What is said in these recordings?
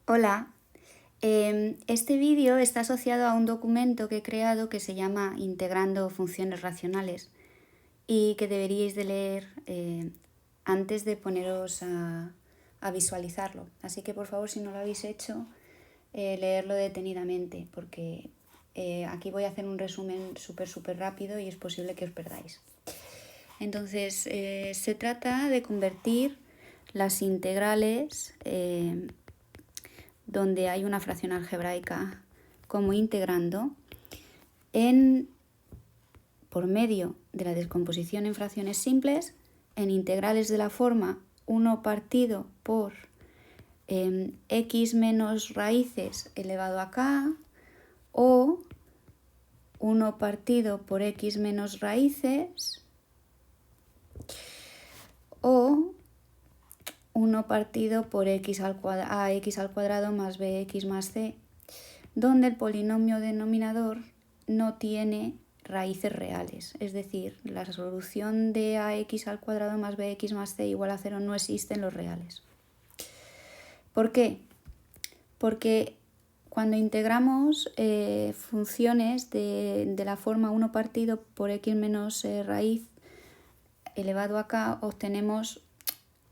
Hola, este vídeo está asociado a un documento que he creado que se llama Integrando funciones racionales y que deberíais de leer antes de poneros a visualizarlo. Así que por favor, si no lo habéis hecho, leerlo detenidamente porque aquí voy a hacer un resumen súper rápido y es posible que os perdáis. Entonces, se trata de convertir las integrales donde hay una fracción algebraica como integrando por medio de la descomposición en fracciones simples, en integrales de la forma 1 partido por x menos raíces elevado a k, o 1 partido por x menos raíces, o 1 partido por x al cuadrado más bx más c, donde el polinomio denominador no tiene raíces reales. Es decir, la solución de ax al cuadrado más bx más c igual a 0 no existe en los reales. ¿Por qué? Porque cuando integramos funciones de la forma 1 partido por x menos raíz elevado a k, obtenemos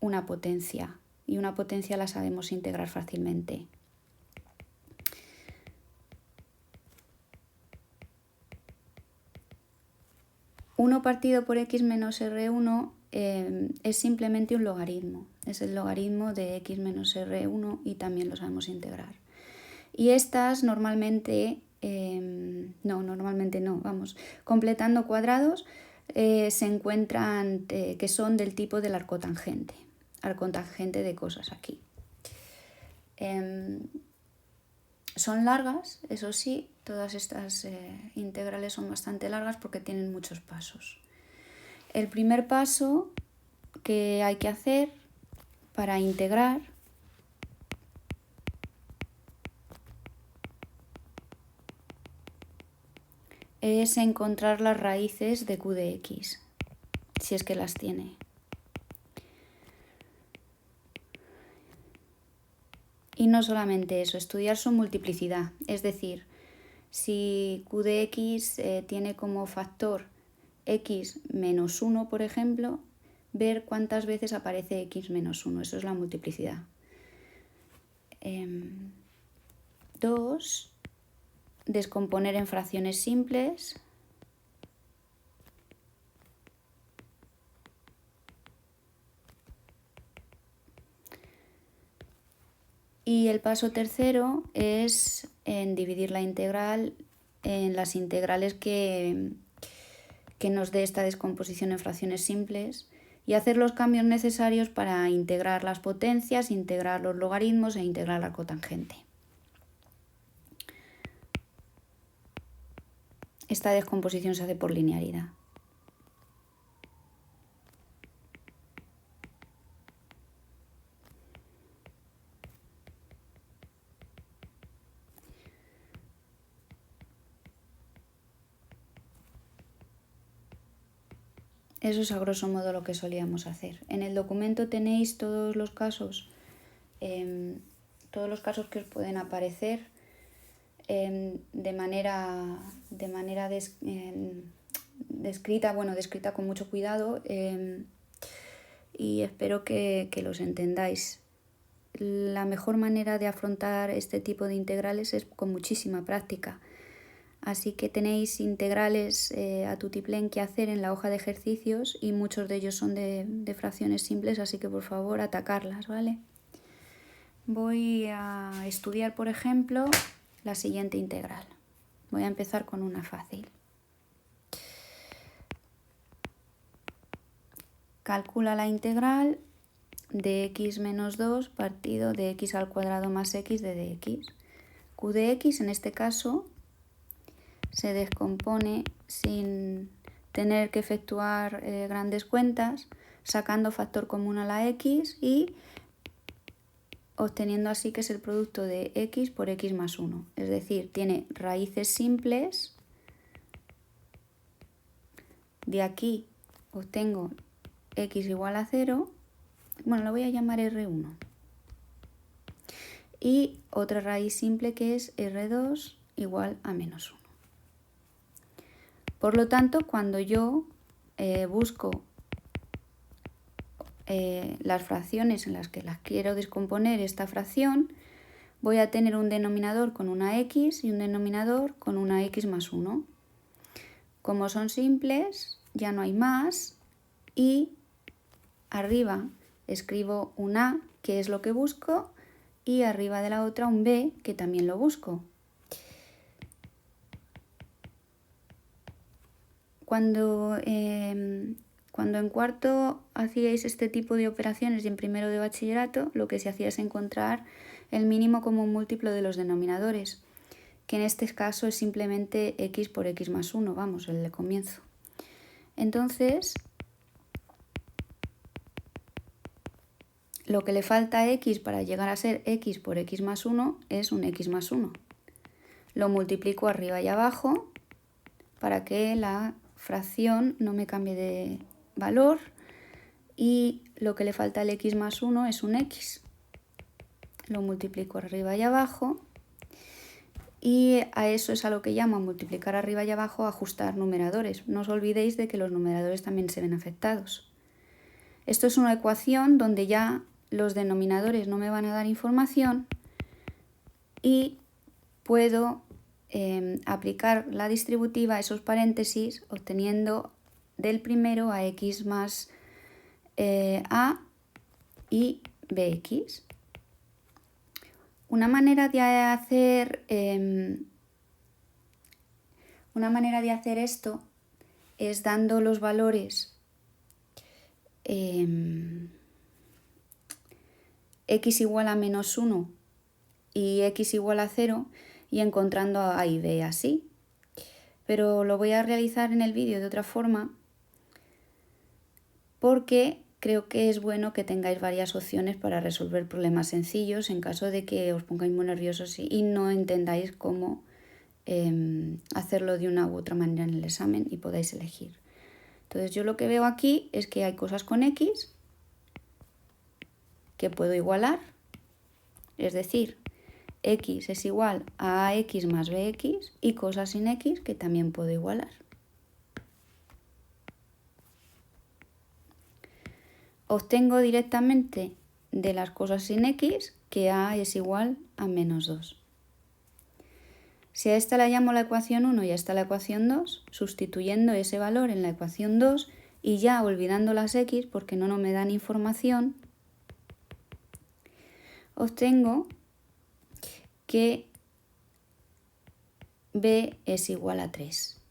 una potencia, y una potencia la sabemos integrar fácilmente. Uno partido por x menos R1 es simplemente un logaritmo, es el logaritmo de x menos R1 y también lo sabemos integrar. Y estas normalmente completando cuadrados se encuentran que son del tipo del arcotangente de cosas aquí. Son largas, eso sí, todas estas integrales son bastante largas porque tienen muchos pasos. El primer paso que hay que hacer para integrar es encontrar las raíces de q de x, si es que las tiene. Y no solamente eso, estudiar su multiplicidad, es decir, si q de x tiene como factor x menos 1, por ejemplo, ver cuántas veces aparece x menos 1, eso es la multiplicidad. 2. Descomponer en fracciones simples. Y el paso tercero es en dividir la integral en las integrales que nos dé esta descomposición en fracciones simples y hacer los cambios necesarios para integrar las potencias, integrar los logaritmos e integrar la cotangente. Esta descomposición se hace por linealidad. Eso es a grosso modo lo que solíamos hacer. En el documento tenéis todos los casos que os pueden aparecer de manera descrita con mucho cuidado, y espero que los entendáis. La mejor manera de afrontar este tipo de integrales es con muchísima práctica. Así que tenéis integrales a tutiplén que hacer en la hoja de ejercicios y muchos de ellos son de fracciones simples, así que por favor atacarlas, ¿vale? Voy a estudiar, por ejemplo, la siguiente integral. Voy a empezar con una fácil. Calcula la integral de x menos 2 partido de x al cuadrado más x de dx. Q de x en este caso se descompone sin tener que efectuar grandes cuentas, sacando factor común a la x y obteniendo así que es el producto de x por x más 1. Es decir, tiene raíces simples. De aquí obtengo x igual a 0. Bueno, lo voy a llamar R1. y otra raíz simple que es R2 igual a menos 1. Por lo tanto, cuando yo busco las fracciones en las que las quiero descomponer esta fracción, voy a tener un denominador con una x y un denominador con una x más 1. Como son simples, ya no hay más, y arriba escribo un a, que es lo que busco, y arriba de la otra un b, que también lo busco. Cuando en cuarto hacíais este tipo de operaciones y en primero de bachillerato, lo que se hacía es encontrar el mínimo común múltiplo de los denominadores, que en este caso es simplemente x por x más 1, vamos, el de comienzo. Entonces, lo que le falta a x para llegar a ser x por x más 1 es un x más 1. Lo multiplico arriba y abajo para que la fracción no me cambie de valor, y lo que le falta al x más 1 es un x. Lo multiplico arriba y abajo, y a eso es a lo que llamo multiplicar arriba y abajo, ajustar numeradores. No os olvidéis de que los numeradores también se ven afectados. Esto es una ecuación donde ya los denominadores no me van a dar información y puedo aplicar la distributiva a esos paréntesis obteniendo del primero a x más a y bx. Una manera de hacer esto es dando los valores x igual a menos 1 y x igual a 0 y encontrando a y b así. Pero lo voy a realizar en el vídeo de otra forma porque creo que es bueno que tengáis varias opciones para resolver problemas sencillos en caso de que os pongáis muy nerviosos y no entendáis cómo hacerlo de una u otra manera en el examen y podáis elegir. Entonces yo lo que veo aquí es que hay cosas con x que puedo igualar, es decir, x es igual a ax más bx, y cosas sin x que también puedo igualar. Obtengo directamente de las cosas sin x que a es igual a menos 2. Si a esta la llamo la ecuación 1 y a esta la ecuación 2, sustituyendo ese valor en la ecuación 2 y ya olvidando las x porque no me dan información, obtengo que b es igual a 3.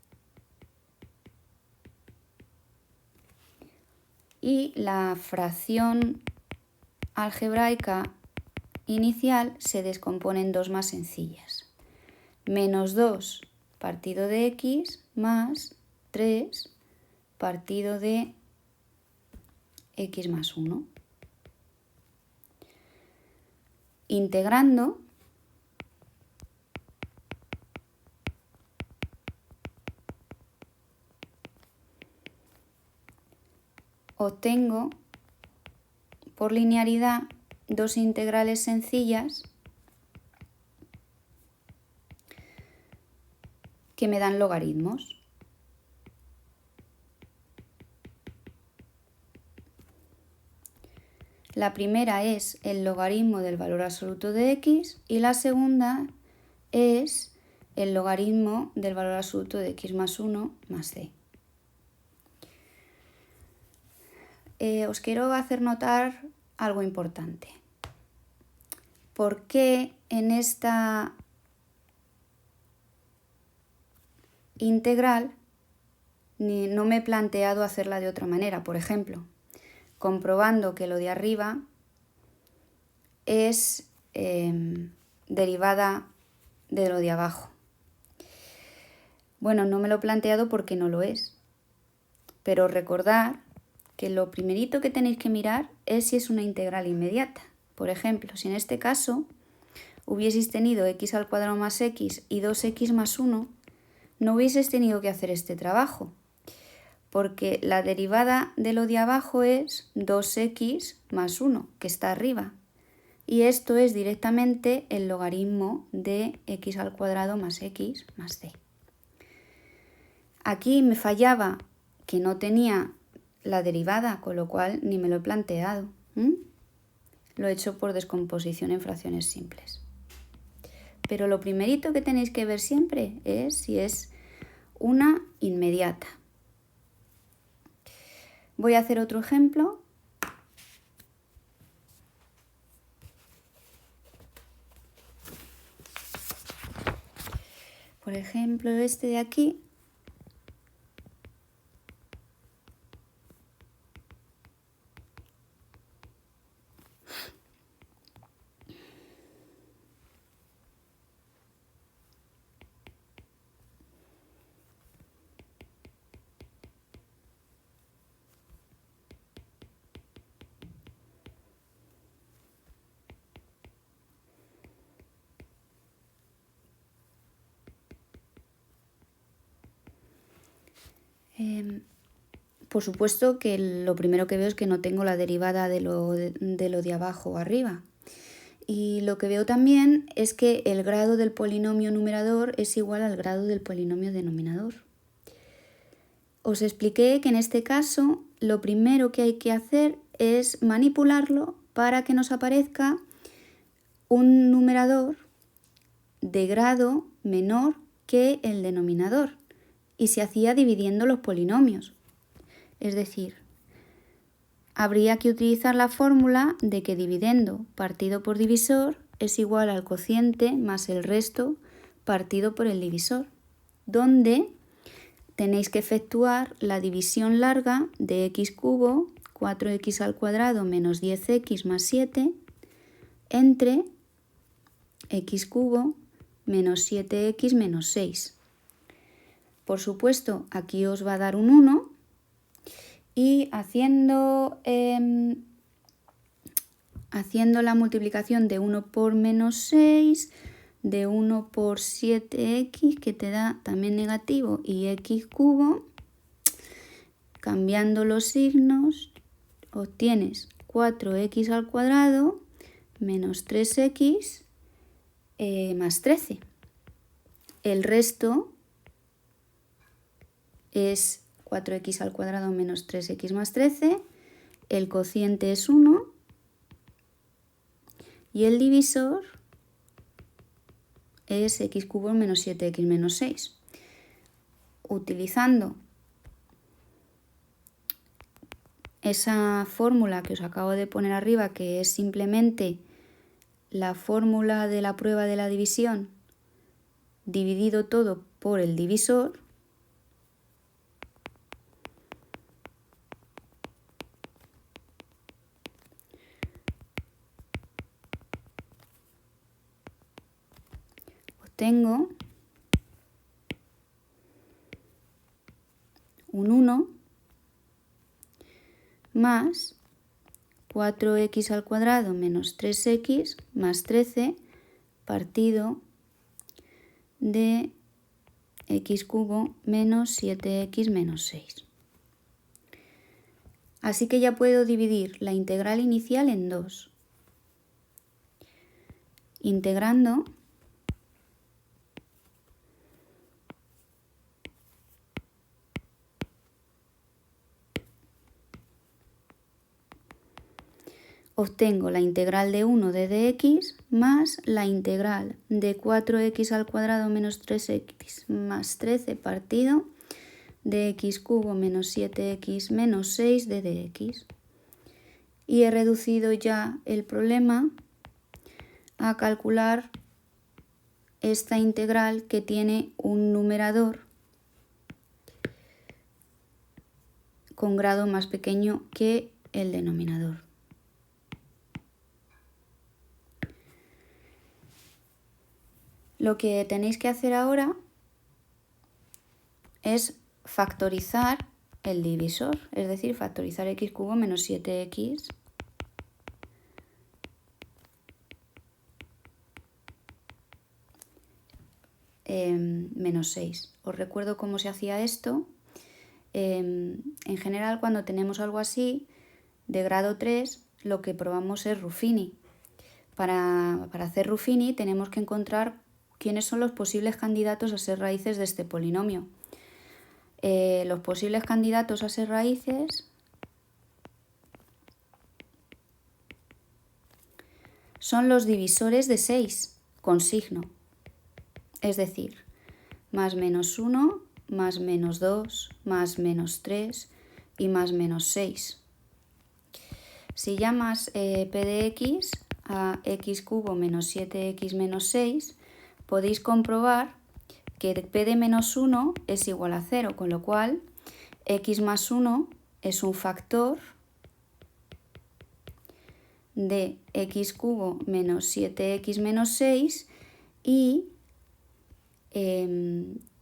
Y la fracción algebraica inicial se descompone en dos más sencillas. Menos 2 partido de x más 3 partido de x más 1. Integrando, obtengo por linealidad dos integrales sencillas que me dan logaritmos. La primera es el logaritmo del valor absoluto de x y la segunda es el logaritmo del valor absoluto de x más 1 más c. Os quiero hacer notar algo importante. ¿Por qué en esta integral no me he planteado hacerla de otra manera? Por ejemplo, comprobando que lo de arriba es derivada de lo de abajo. Bueno, no me lo he planteado porque no lo es, pero recordad que lo primerito que tenéis que mirar es si es una integral inmediata. Por ejemplo, si en este caso hubieseis tenido x al cuadrado más x y 2x más 1, no hubieseis tenido que hacer este trabajo, porque la derivada de lo de abajo es 2x más 1, que está arriba. Y esto es directamente el logaritmo de x al cuadrado más x más c. Aquí me fallaba que no tenía la derivada, con lo cual ni me lo he planteado. Lo he hecho por descomposición en fracciones simples. Pero lo primerito que tenéis que ver siempre es si es una inmediata. Voy a hacer otro ejemplo. Por ejemplo, este de aquí. Por supuesto que lo primero que veo es que no tengo la derivada de lo de abajo arriba. Y lo que veo también es que el grado del polinomio numerador es igual al grado del polinomio denominador. Os expliqué que en este caso lo primero que hay que hacer es manipularlo para que nos aparezca un numerador de grado menor que el denominador, y se hacía dividiendo los polinomios. Es decir, habría que utilizar la fórmula de que dividiendo partido por divisor es igual al cociente más el resto partido por el divisor, donde tenéis que efectuar la división larga de x cubo, 4x al cuadrado menos 10x más 7, entre x cubo menos 7x menos 6. Por supuesto, aquí os va a dar un 1 y haciendo la multiplicación de 1 por menos 6, de 1 por 7x, que te da también negativo, y x cubo, cambiando los signos, obtienes 4x al cuadrado menos 3x más 13. El resto es 4x al cuadrado menos 3x más 13, el cociente es 1 y el divisor es x cubo menos 7x menos 6. Utilizando esa fórmula que os acabo de poner arriba, que es simplemente la fórmula de la prueba de la división dividido todo por el divisor, obtengo un 1 más 4x al cuadrado menos 3x más 13 partido de x cubo menos 7x menos 6. Así que ya puedo dividir la integral inicial en dos. Integrando obtengo la integral de 1 de dx más la integral de 4x al cuadrado menos 3x más 13 partido de x cubo menos 7x menos 6 de dx. Y he reducido ya el problema a calcular esta integral que tiene un numerador con grado más pequeño que el denominador. Lo que tenéis que hacer ahora es factorizar el divisor, es decir, factorizar x cubo menos 7x menos 6. Os recuerdo cómo se hacía esto. En general, cuando tenemos algo así, de grado 3, lo que probamos es Ruffini. para hacer Ruffini tenemos que encontrar quiénes son los posibles candidatos a ser raíces de este polinomio. Los posibles candidatos a ser raíces son los divisores de 6 con signo. Es decir, más menos 1, más menos 2, más menos 3 y más menos 6. Si llamas p de x a x cubo menos 7x menos 6, podéis comprobar que p de menos 1 es igual a 0, con lo cual x más 1 es un factor de x cubo menos 7x menos 6 y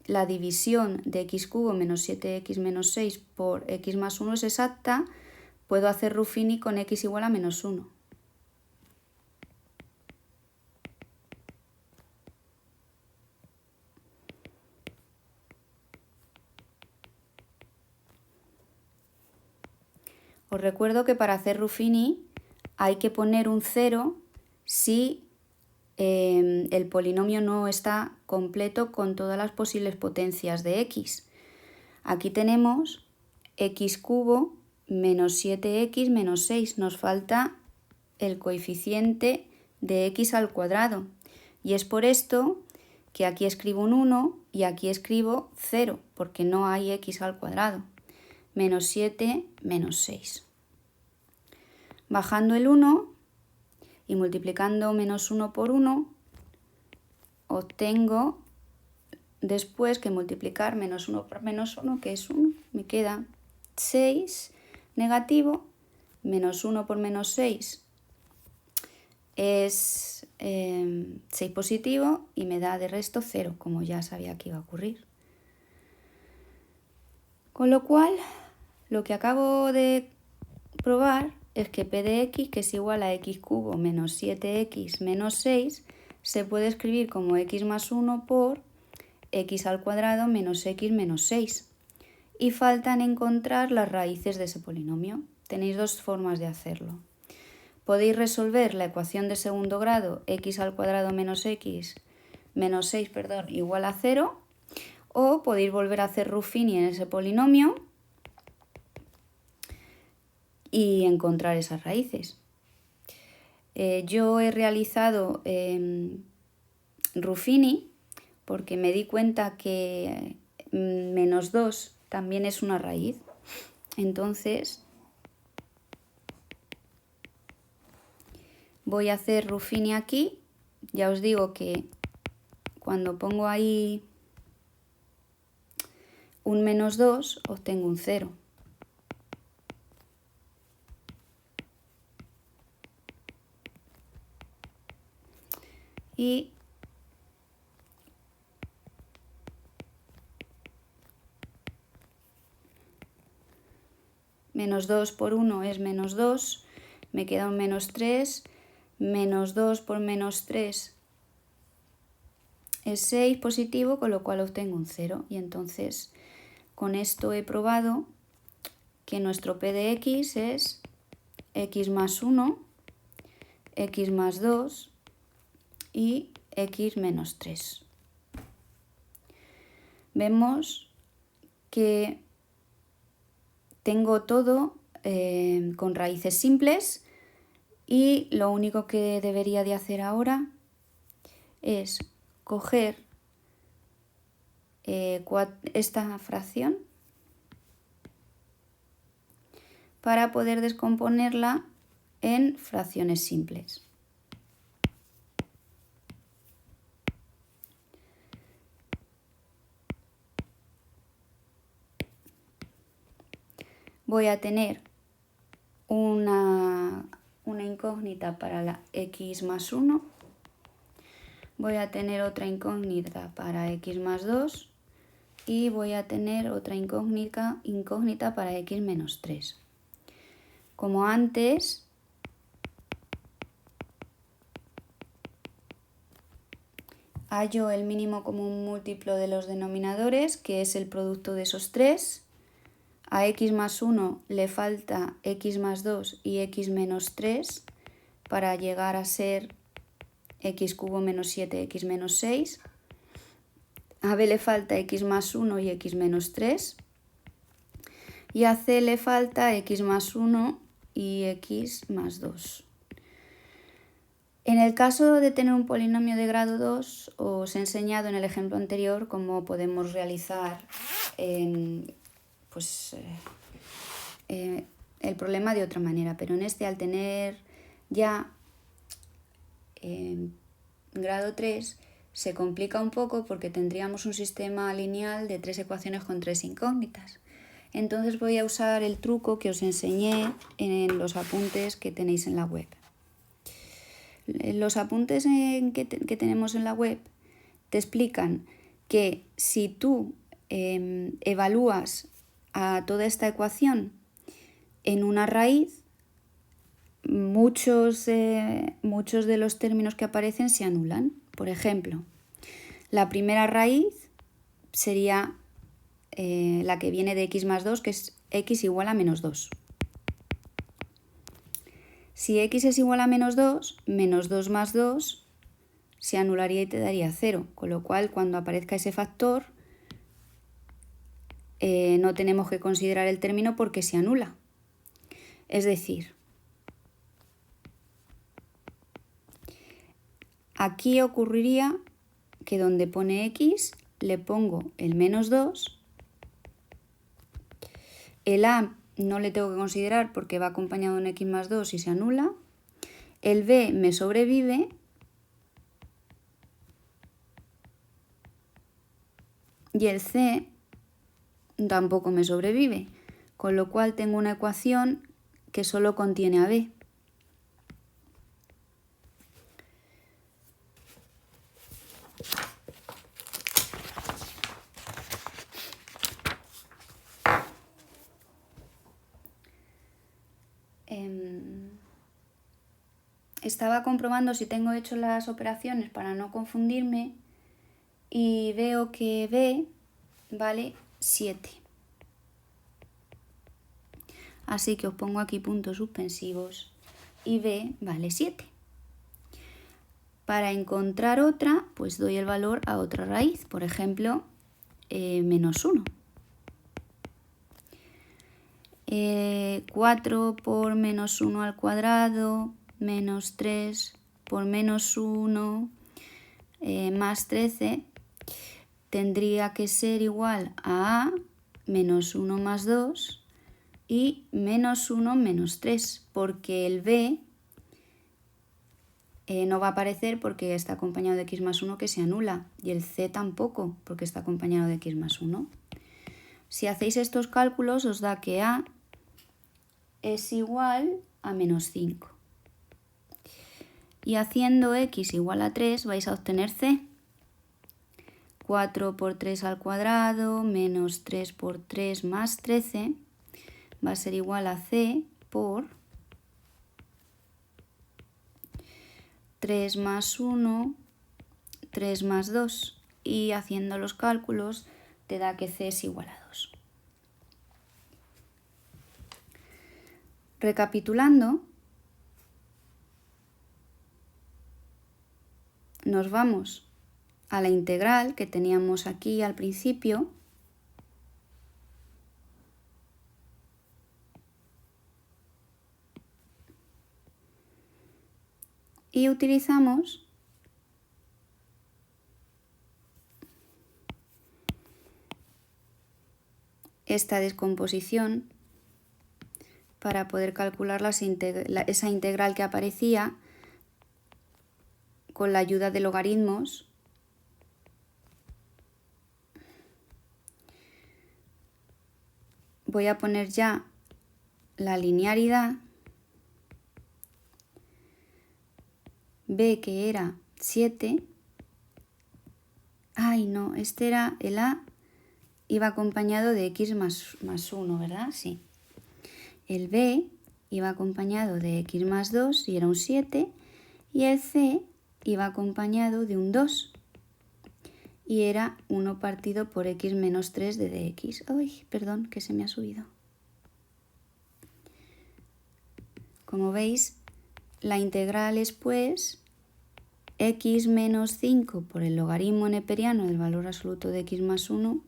la división de x cubo menos 7x menos 6 por x más 1 es exacta, puedo hacer Ruffini con x igual a menos 1. Os recuerdo que para hacer Ruffini hay que poner un 0 si el polinomio no está completo con todas las posibles potencias de x. Aquí tenemos x cubo menos 7x menos 6. Nos falta el coeficiente de x al cuadrado. Y es por esto que aquí escribo un 1 y aquí escribo 0, porque no hay x al cuadrado. Menos 7 menos 6. Bajando el 1 y multiplicando menos 1 por 1, obtengo después que multiplicar menos 1 por menos 1, que es 1, me queda 6 negativo, menos 1 por menos 6 es 6 positivo y me da de resto 0, como ya sabía que iba a ocurrir. Con lo cual, lo que acabo de probar es que p de x, que es igual a x cubo menos 7x menos 6, se puede escribir como x más 1 por x al cuadrado menos x menos 6. Y faltan encontrar las raíces de ese polinomio. Tenéis dos formas de hacerlo. Podéis resolver la ecuación de segundo grado x al cuadrado menos x menos 6 igual a 0, o podéis volver a hacer Ruffini en ese polinomio y encontrar esas raíces. Yo he realizado Ruffini porque me di cuenta que menos 2 también es una raíz. Entonces voy a hacer Ruffini aquí. Ya os digo que cuando pongo ahí un menos 2 obtengo un 0. Y menos 2 por 1 es menos 2, me queda un menos 3, menos 2 por menos 3 es 6 positivo, con lo cual obtengo un 0. Y entonces con esto he probado que nuestro p de x es x más 1, x más 2 y x menos 3. Vemos que tengo todo con raíces simples y lo único que debería de hacer ahora es coger esta fracción para poder descomponerla en fracciones simples. Voy a tener una incógnita para la x más 1. Voy a tener otra incógnita para x más 2. Y voy a tener otra incógnita para x menos 3. Como antes, hallo el mínimo común múltiplo de los denominadores, que es el producto de esos tres. A x más 1 le falta x más 2 y x menos 3 para llegar a ser x cubo menos 7x menos 6. A b le falta x más 1 y x menos 3. Y a c le falta x más 1 y x más 2. En el caso de tener un polinomio de grado 2, os he enseñado en el ejemplo anterior cómo podemos realizar el problema de otra manera, pero en este, al tener ya grado 3, se complica un poco porque tendríamos un sistema lineal de 3 ecuaciones con 3 incógnitas. Entonces voy a usar el truco que os enseñé en los apuntes que tenéis en la web. Los apuntes que tenemos en la web te explican que si tú evalúas a toda esta ecuación en una raíz, muchos de los términos que aparecen se anulan. Por ejemplo, la primera raíz sería la que viene de x más 2, que es x igual a menos 2. Si x es igual a menos 2 más 2 se anularía y te daría 0, con lo cual cuando aparezca ese factor no tenemos que considerar el término porque se anula. Es decir, aquí ocurriría que donde pone x le pongo el menos 2, el a no le tengo que considerar porque va acompañado de un x más 2 y se anula, el b me sobrevive y el c tampoco me sobrevive, con lo cual tengo una ecuación que solo contiene a b. Estaba comprobando si tengo hecho las operaciones para no confundirme y veo que b vale 7. Así que os pongo aquí puntos suspensivos y b vale 7. Para encontrar otra, pues doy el valor a otra raíz, por ejemplo, menos 1. 4 por menos 1 al cuadrado, menos 3 por menos 1, más 13, tendría que ser igual a menos 1 más 2 y menos 1 menos 3, porque el b no va a aparecer porque está acompañado de x más 1 que se anula, y el c tampoco porque está acompañado de x más 1. Si hacéis estos cálculos os da que a es igual a menos 5. Y haciendo x igual a 3 vais a obtener c. 4 por 3 al cuadrado menos 3 por 3 más 13 va a ser igual a c por 3 más 1, 3 más 2. Y haciendo los cálculos te da que c es igual a 2. Recapitulando, nos vamos a la integral que teníamos aquí al principio y utilizamos esta descomposición para poder calcular esa integral que aparecía con la ayuda de logaritmos. Voy a poner ya la linearidad. B que era 7. Ay, no, este era el A, iba acompañado de x más 1, ¿verdad? Sí. El B iba acompañado de x más 2 y era un 7. Y el C iba acompañado de un 2 y era 1 partido por x menos 3 de dx. Ay, perdón, que se me ha subido. Como veis, la integral es pues x menos 5 por el logaritmo neperiano del valor absoluto de x más 1,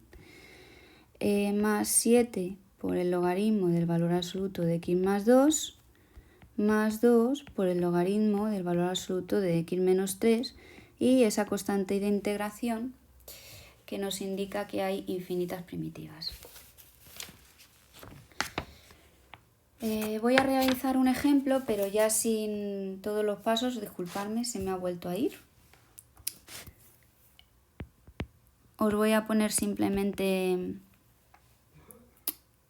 más 7 por el logaritmo del valor absoluto de x más 2, más 2 por el logaritmo del valor absoluto de x menos 3 y esa constante de integración que nos indica que hay infinitas primitivas. Voy a realizar un ejemplo, pero ya sin todos los pasos, disculpadme, se me ha vuelto a ir. Os voy a poner simplemente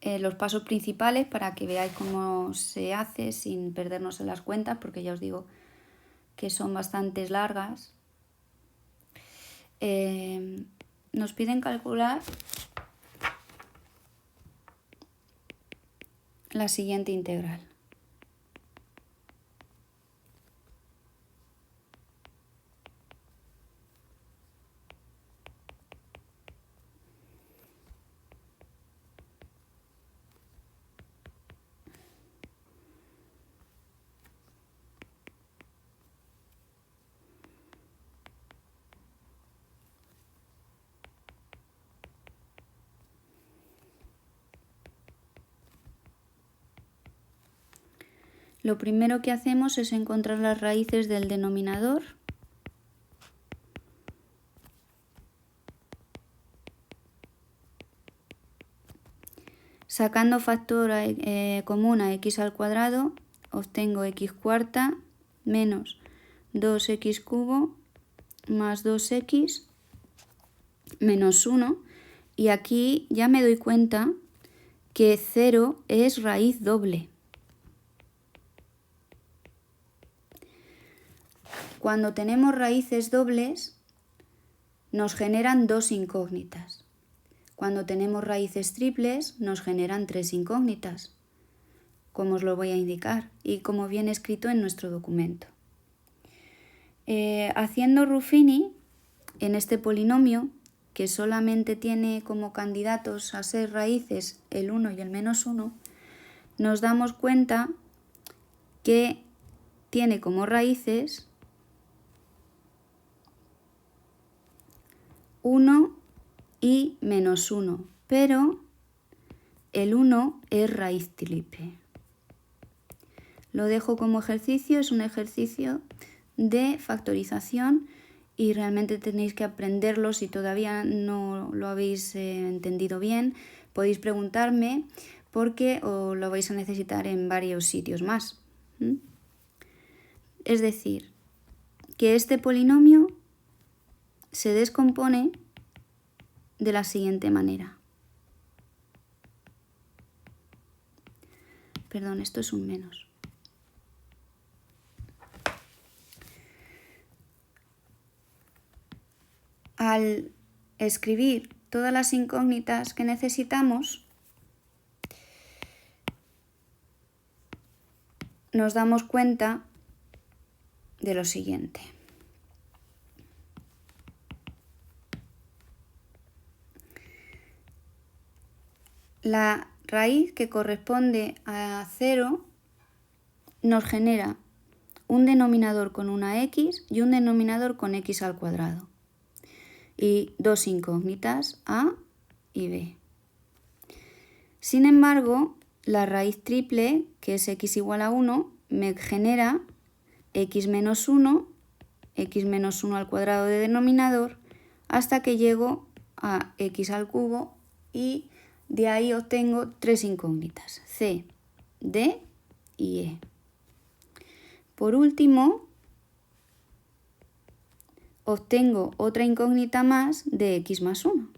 los pasos principales para que veáis cómo se hace sin perdernos en las cuentas, porque ya os digo que son bastante largas. Nos piden calcular la siguiente integral. Lo primero que hacemos es encontrar las raíces del denominador. Sacando factor común a x al cuadrado, obtengo x cuarta menos 2x cubo más 2x menos 1. Y aquí ya me doy cuenta que 0 es raíz doble. Cuando tenemos raíces dobles, nos generan dos incógnitas. Cuando tenemos raíces triples, nos generan tres incógnitas, como os lo voy a indicar y como viene escrito en nuestro documento. Haciendo Ruffini, en este polinomio, que solamente tiene como candidatos a ser raíces el 1 y el menos 1, nos damos cuenta que tiene como raíces 1 y menos 1, pero el 1 es raíz triple. Lo dejo como ejercicio, es un ejercicio de factorización y realmente tenéis que aprenderlo. Si todavía no lo habéis entendido bien, podéis preguntarme porque os lo vais a necesitar en varios sitios más. Es decir, que este polinomio se descompone de la siguiente manera. Perdón, esto es un menos. Al escribir todas las incógnitas que necesitamos, nos damos cuenta de lo siguiente. La raíz que corresponde a 0 nos genera un denominador con una x y un denominador con x al cuadrado. Y dos incógnitas, a y b. Sin embargo, la raíz triple, que es x igual a 1, me genera x menos 1 al cuadrado de denominador, hasta que llego a x al cubo y de ahí obtengo tres incógnitas, c, d y e. Por último, obtengo otra incógnita más de x más 1.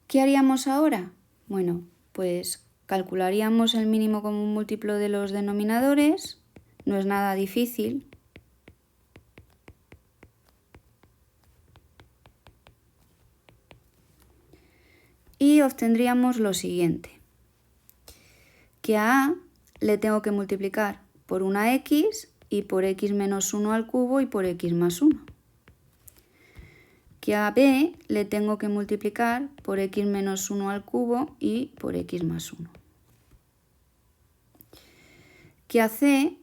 ¿Qué haríamos ahora? Bueno, pues calcularíamos el mínimo común múltiplo de los denominadores, no es nada difícil. Y obtendríamos lo siguiente, que a A le tengo que multiplicar por una x y por x menos 1 al cubo y por x más 1. Que a B le tengo que multiplicar por x menos 1 al cubo y por x más 1. que a c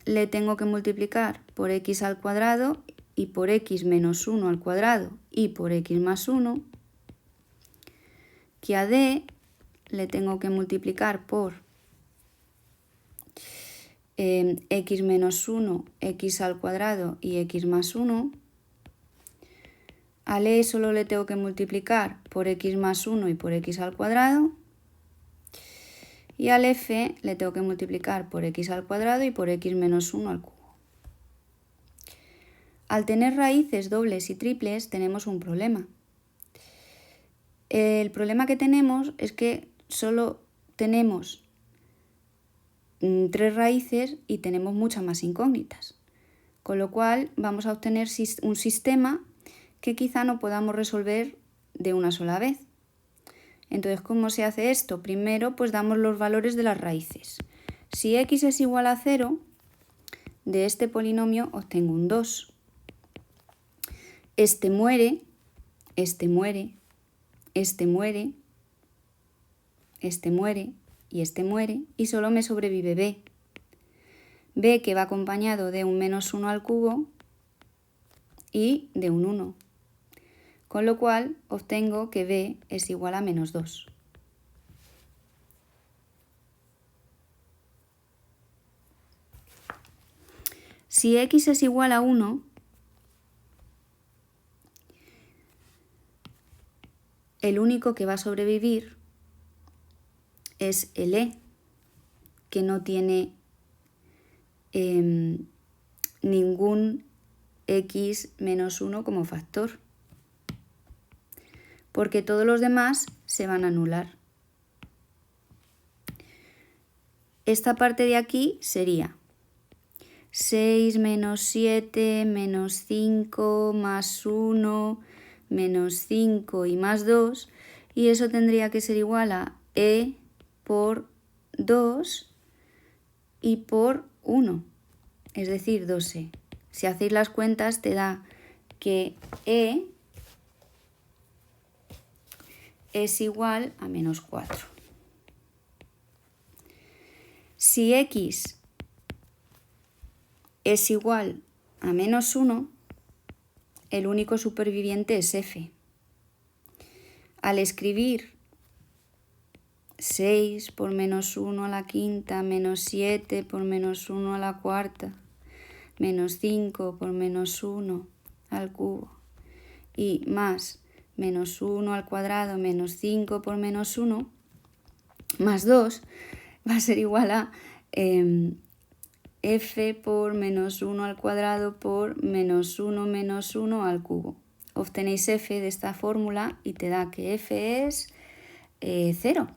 le tengo que multiplicar por x al cuadrado y por x menos 1 al cuadrado y por x más 1, que a d le tengo que multiplicar por x menos 1, x al cuadrado y x más 1. Al e solo le tengo que multiplicar por x más 1 y por x al cuadrado. Y al f le tengo que multiplicar por x al cuadrado y por x menos 1 al cubo. Al tener raíces dobles y triples tenemos un problema. El problema que tenemos es que solo tenemos 3 raíces y tenemos muchas más incógnitas. Con lo cual vamos a obtener un sistema que quizá no podamos resolver de una sola vez. Entonces, ¿cómo se hace esto? Primero, pues damos los valores de las raíces. Si x es igual a 0, de este polinomio obtengo un 2. Este muere, este muere, este muere, este muere y este muere, y solo me sobrevive b. b que va acompañado de un menos 1 al cubo y de un 1. Con lo cual obtengo que b es igual a menos 2. Si x es igual a 1, el único que va a sobrevivir es el e, que no tiene ningún x menos 1 como factor, porque todos los demás se van a anular. Esta parte de aquí sería 6 menos 7 menos 5 más 1 menos 5 y más 2, y eso tendría que ser igual a e por 2 y por 1, es decir, 2e. Si hacéis las cuentas te da que e es igual a menos 4. Si x es igual a menos 1, el único superviviente es f. Al escribir 6 por menos 1 a la quinta, menos 7 por menos 1 a la cuarta, menos 5 por menos 1 al cubo y más menos 1 al cuadrado menos 5 por menos 1 más 2 va a ser igual a f por menos 1 al cuadrado por menos 1 al cubo. Obtenéis f de esta fórmula y te da que f es 0.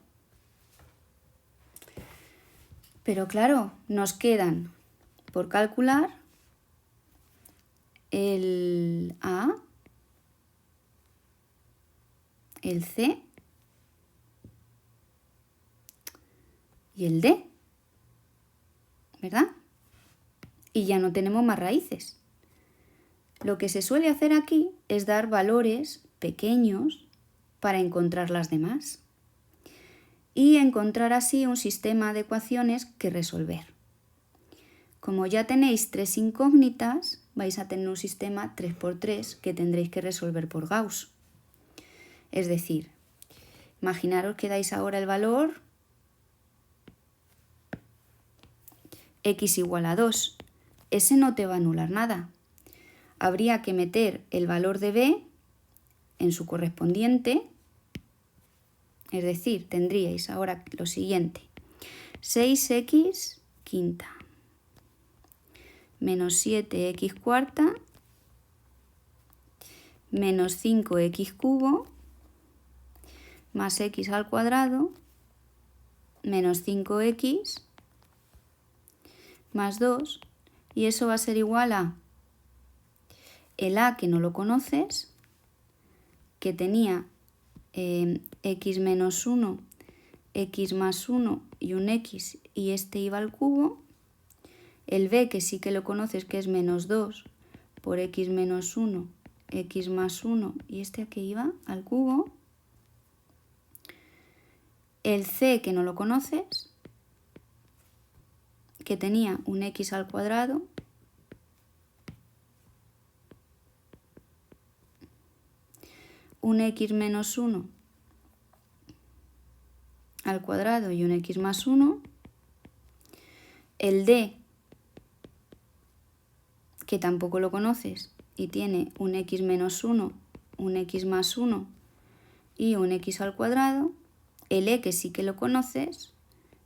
Pero claro, nos quedan por calcular el A, el C y el D, ¿verdad? Y ya no tenemos más raíces. Lo que se suele hacer aquí es dar valores pequeños para encontrar las demás y encontrar así un sistema de ecuaciones que resolver. Como ya tenéis 3 incógnitas, vais a tener un sistema 3×3 que tendréis que resolver por Gauss. Es decir, imaginaros que dais ahora el valor x igual a 2. Ese no te va a anular nada. Habría que meter el valor de b en su correspondiente, es decir, tendríais ahora lo siguiente: 6x quinta menos 7x cuarta menos 5x cubo más x al cuadrado menos 5x más 2, y eso va a ser igual a el a, que no lo conoces, que tenía x menos 1, x más 1 y un x, y este iba al cubo. El b, que sí que lo conoces, que es menos 2 por x menos 1, x más 1, y este aquí iba al cubo. El c, que no lo conoces, que tenía un x al cuadrado un x menos 1 al cuadrado y un x más 1, el d, que tampoco lo conoces, y tiene un x menos 1, un x más 1 y un x al cuadrado, el e, que sí que lo conoces,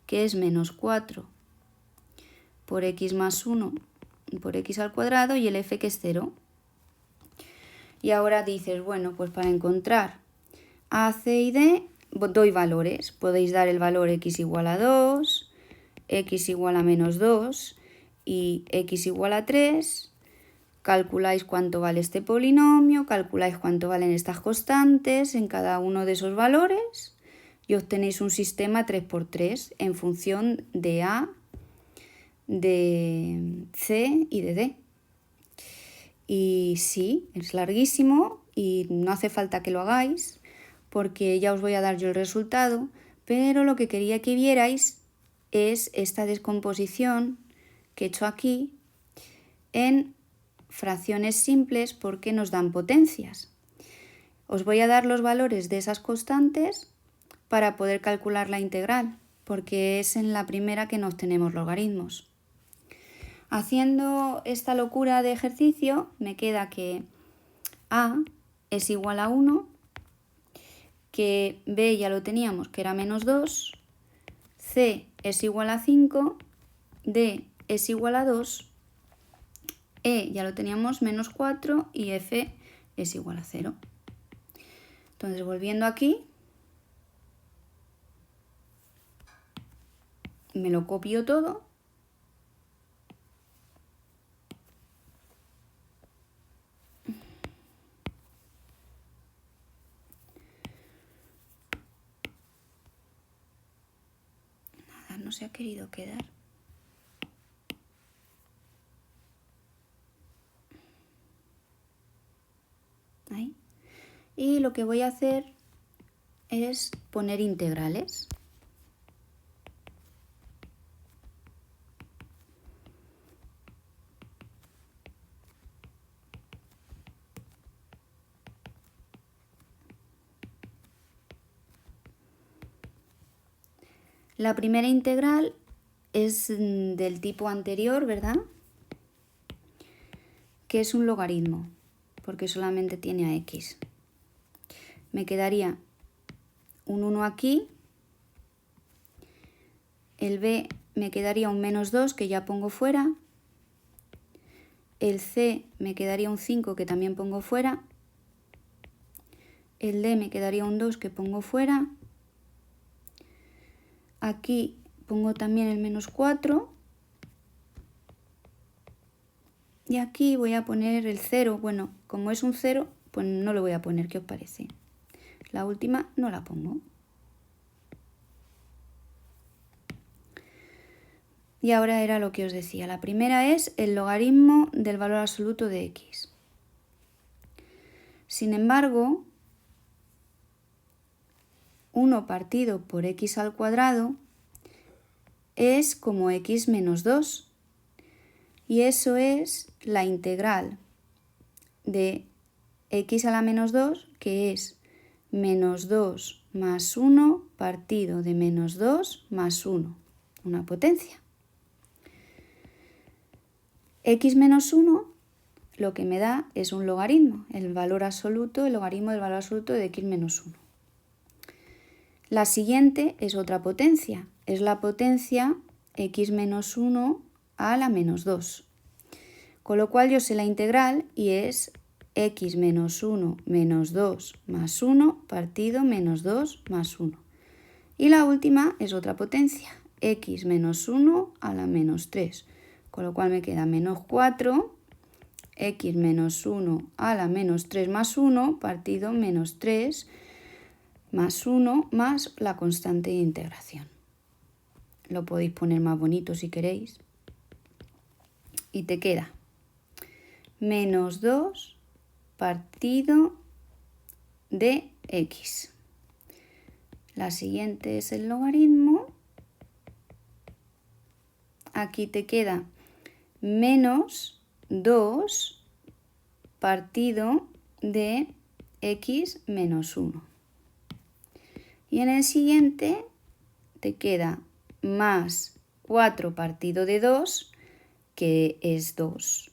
que es menos 4 por x más 1 por x al cuadrado, y el f, que es 0. Y ahora dices, bueno, pues para encontrar a, c y d, doy valores. Podéis dar el valor x igual a 2, x igual a menos 2 y x igual a 3. Calculáis cuánto vale este polinomio, calculáis cuánto valen estas constantes en cada uno de esos valores y obtenéis un sistema 3×3 en función de a, de c y de d. Y sí, es larguísimo y no hace falta que lo hagáis porque ya os voy a dar yo el resultado, pero lo que quería que vierais es esta descomposición que he hecho aquí en fracciones simples porque nos dan potencias. Os voy a dar los valores de esas constantes para poder calcular la integral, porque es en la primera que no obtenemos logaritmos. Haciendo esta locura de ejercicio me queda que a es igual a 1, que b ya lo teníamos, que era menos 2, c es igual a 5, d es igual a 2, e ya lo teníamos, menos 4, y f es igual a 0. Entonces, volviendo aquí, me lo copio todo. Nada, no se ha querido quedar. Ahí. Y lo que voy a hacer es poner integrales. La primera integral es del tipo anterior, ¿verdad? Que es un logaritmo, porque solamente tiene a x. Me quedaría un 1 aquí, el b me quedaría un menos 2, que ya pongo fuera, el c me quedaría un 5, que también pongo fuera, el d me quedaría un 2, que pongo fuera, aquí pongo también el menos 4, y aquí voy a poner el 0. Bueno, como es un 0, pues no lo voy a poner, ¿qué os parece? La última no la pongo. Y ahora era lo que os decía. La primera es el logaritmo del valor absoluto de x. Sin embargo, 1 partido por x al cuadrado es como x menos 2. Y eso es la integral de x a la menos 2, que es menos 2 más 1 partido de menos 2 más 1, una potencia. X menos 1 lo que me da es un logaritmo, el valor absoluto, el logaritmo del valor absoluto de x menos 1. La siguiente es otra potencia, es la potencia x menos 1 a la menos 2. Con lo cual yo sé la integral y es x menos 1 menos 2 más 1 partido menos 2 más 1. Y la última es otra potencia, x menos 1 a la menos 3. Con lo cual me queda menos 4, x menos 1 a la menos 3 más 1 partido menos 3 más 1 más la constante de integración. Lo podéis poner más bonito si queréis. Y te queda menos 2 partido de x. La siguiente es el logaritmo aquí te queda menos 2 partido de x menos 1. Y en el siguiente te queda más 4 partido de 2, que es 2.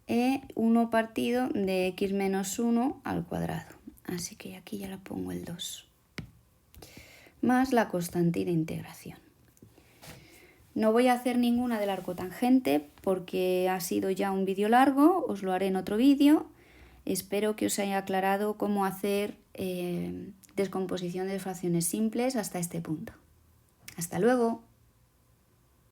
E 1 partido de x menos 1 al cuadrado. Así que aquí ya le pongo el 2. Más la constante de integración. No voy a hacer ninguna del arco tangente porque ha sido ya un vídeo largo, os lo haré en otro vídeo. Espero que os haya aclarado cómo hacer descomposición de fracciones simples hasta este punto. ¡Hasta luego!